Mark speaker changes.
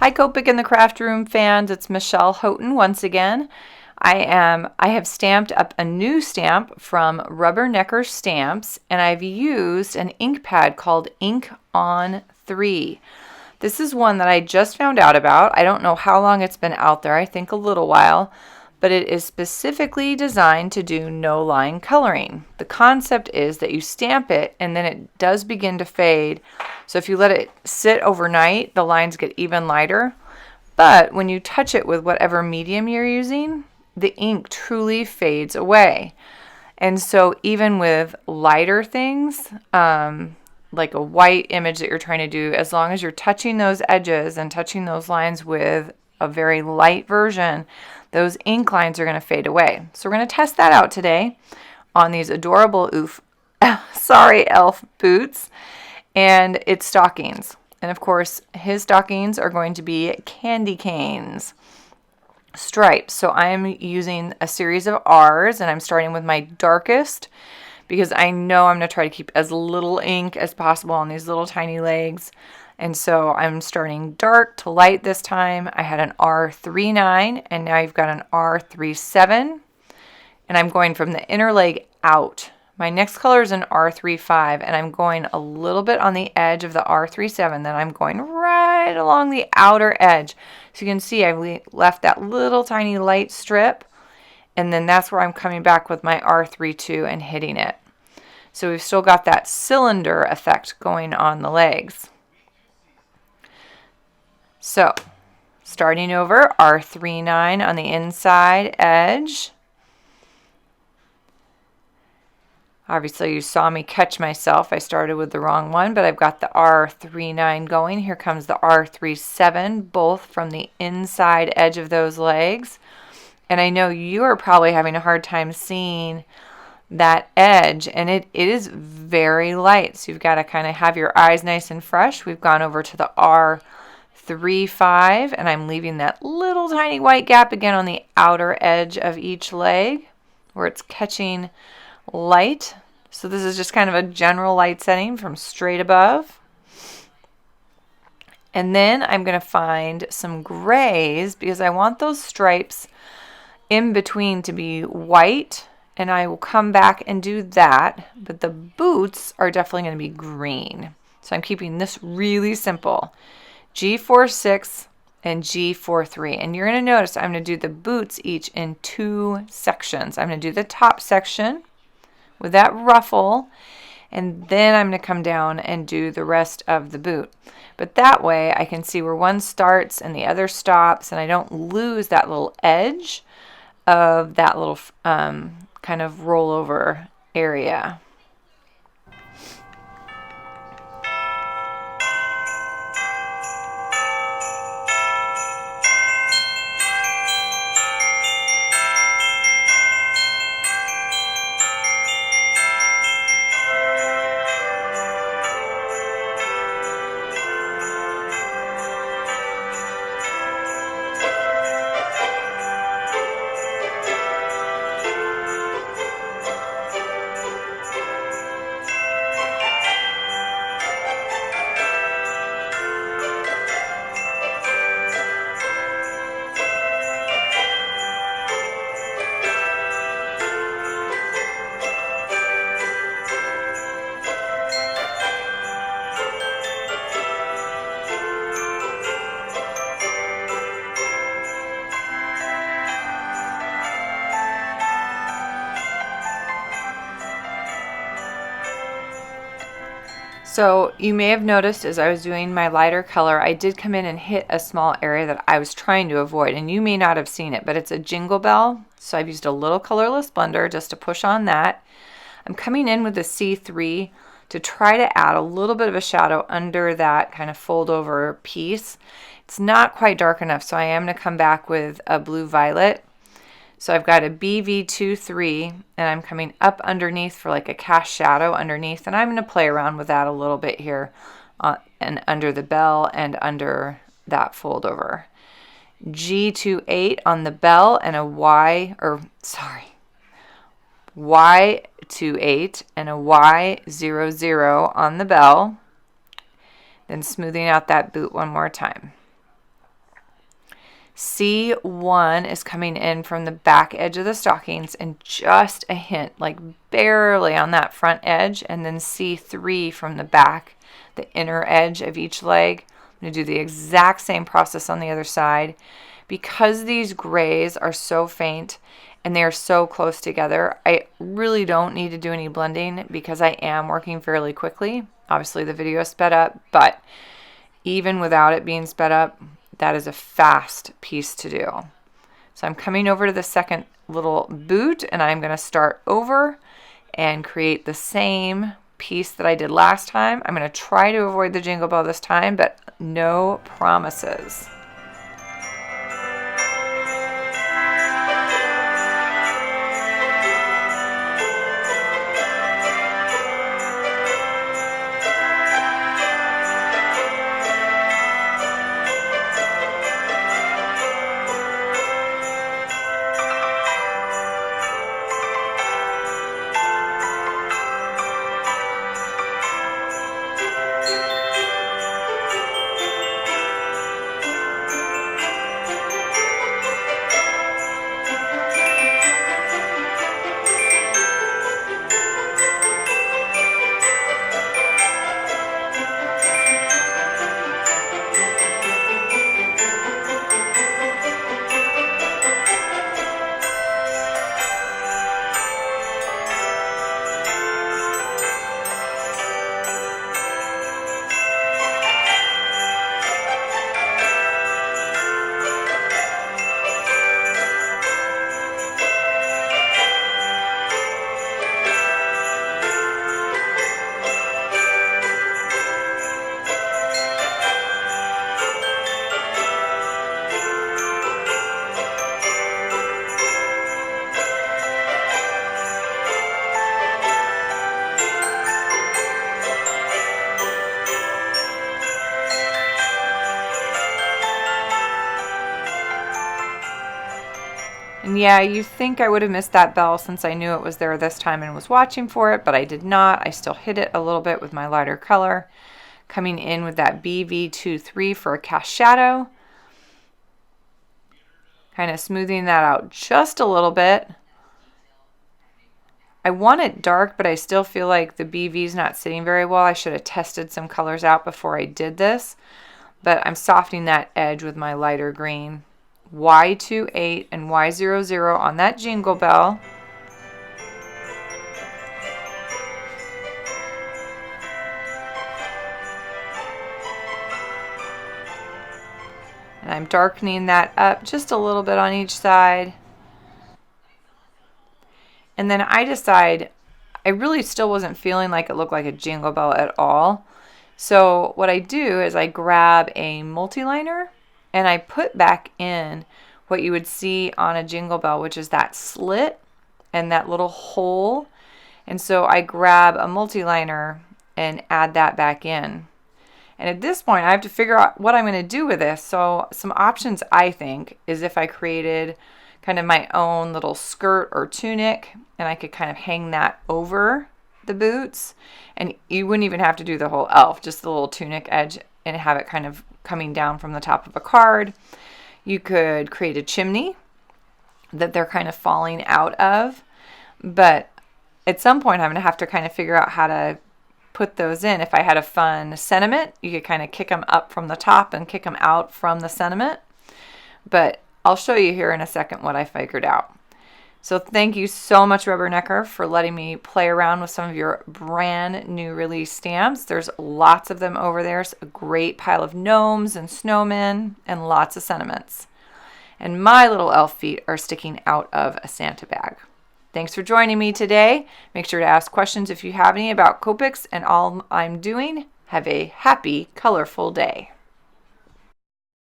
Speaker 1: Hi Copic in the Craft Room fans, it's Michelle Houghton once again. I have stamped up a new stamp from Rubbernecker Stamps, and I've used an ink pad called Ink on 3. This is one that I just found out about. I don't know how long it's been out there, I think a little while, but it is specifically designed to do no line coloring. The concept is that you stamp it and then it does begin to fade. So if you let it sit overnight, the lines get even lighter. But when you touch it with whatever medium you're using, the ink truly fades away. And so even with lighter things, like a white image that you're trying to do, as long as you're touching those edges and touching those lines with a very light version, those ink lines are going to fade away. So we're going to test that out today on these adorable elf boots and its stockings. And of course, his stockings are going to be candy canes stripes. So I'm using a series of R's, and I'm starting with my darkest because I know I'm going to try to keep as little ink as possible on these little tiny legs. And so I'm starting dark to light this time. I had an R39 and now you've got an R37. And I'm going from the inner leg out. My next color is an R35 and I'm going a little bit on the edge of the R37. Then I'm going right along the outer edge. So you can see I've left that little tiny light strip. And then that's where I'm coming back with my R32 and hitting it. So we've still got that cylinder effect going on the legs. So, starting over, R39 on the inside edge. Obviously, you saw me catch myself. I started with the wrong one, but I've got the R39 going. Here comes the R37, both from the inside edge of those legs. And I know you are probably having a hard time seeing that edge, and it is very light. So you've got to kind of have your eyes nice and fresh. We've gone over to the R35, and I'm leaving that little tiny white gap again on the outer edge of each leg where it's catching light. So this is just kind of a general light setting from straight above. And then I'm going to find some grays because I want those stripes in between to be white, and I will come back and do that. But the boots are definitely going to be green. So I'm keeping this really simple. G46 and G43. And you're going to notice I'm going to do the boots each in 2 sections. I'm going to do the top section with that ruffle, and then I'm going to come down and do the rest of the boot. But that way I can see where one starts and the other stops, and I don't lose that little edge of that little kind of rollover area. So you may have noticed as I was doing my lighter color, I did come in and hit a small area that I was trying to avoid, and you may not have seen it, but it's a jingle bell. So I've used a little colorless blender just to push on that. I'm coming in with the C3 to try to add a little bit of a shadow under that kind of fold over piece. It's not quite dark enough, so I am going to come back with a blue violet. So I've got a BV23, and I'm coming up underneath for like a cast shadow underneath, and I'm going to play around with that a little bit here and under the bell and under that fold over. G28 on the bell and a Y28 and a Y00 on the bell. Then smoothing out that boot one more time. C1 is coming in from the back edge of the stockings and just a hint, like barely on that front edge, and then C3 from the back, the inner edge of each leg. I'm going to do the exact same process on the other side. Because these grays are so faint and they are so close together, I really don't need to do any blending because I am working fairly quickly. Obviously the video is sped up, but even without it being sped up, that is a fast piece to do. So I'm coming over to the second little boot and I'm going to start over and create the same piece that I did last time. I'm going to try to avoid the jingle bell this time, but no promises. And yeah, you think I would have missed that bell since I knew it was there this time and was watching for it, but I did not. I still hit it a little bit with my lighter color. Coming in with that BV23 for a cast shadow. Kind of smoothing that out just a little bit. I want it dark, but I still feel like the BV is not sitting very well. I should have tested some colors out before I did this, but I'm softening that edge with my lighter green. Y28 and Y00 on that jingle bell. And I'm darkening that up just a little bit on each side. And then I decide, I really still wasn't feeling like it looked like a jingle bell at all. So what I do is I grab a multiliner and I put back in what you would see on a jingle bell, which is that slit and that little hole. And so I grab a multiliner and add that back in. And at this point, I have to figure out what I'm going to do with this. So some options, I think, is if I created kind of my own little skirt or tunic, and I could kind of hang that over the boots. And you wouldn't even have to do the whole elf, just the little tunic edge, and have it kind of coming down from the top of a card. You could create a chimney that they're kind of falling out of. But at some point, I'm going to have to kind of figure out how to put those in. If I had a fun sentiment, you could kind of kick them up from the top and kick them out from the sentiment. But I'll show you here in a second what I figured out. So thank you so much, Rubbernecker, for letting me play around with some of your brand new release stamps. There's lots of them over there. It's a great pile of gnomes and snowmen and lots of sentiments. And my little elf feet are sticking out of a Santa bag. Thanks for joining me today. Make sure to ask questions if you have any about Copics and all I'm doing. Have a happy, colorful day.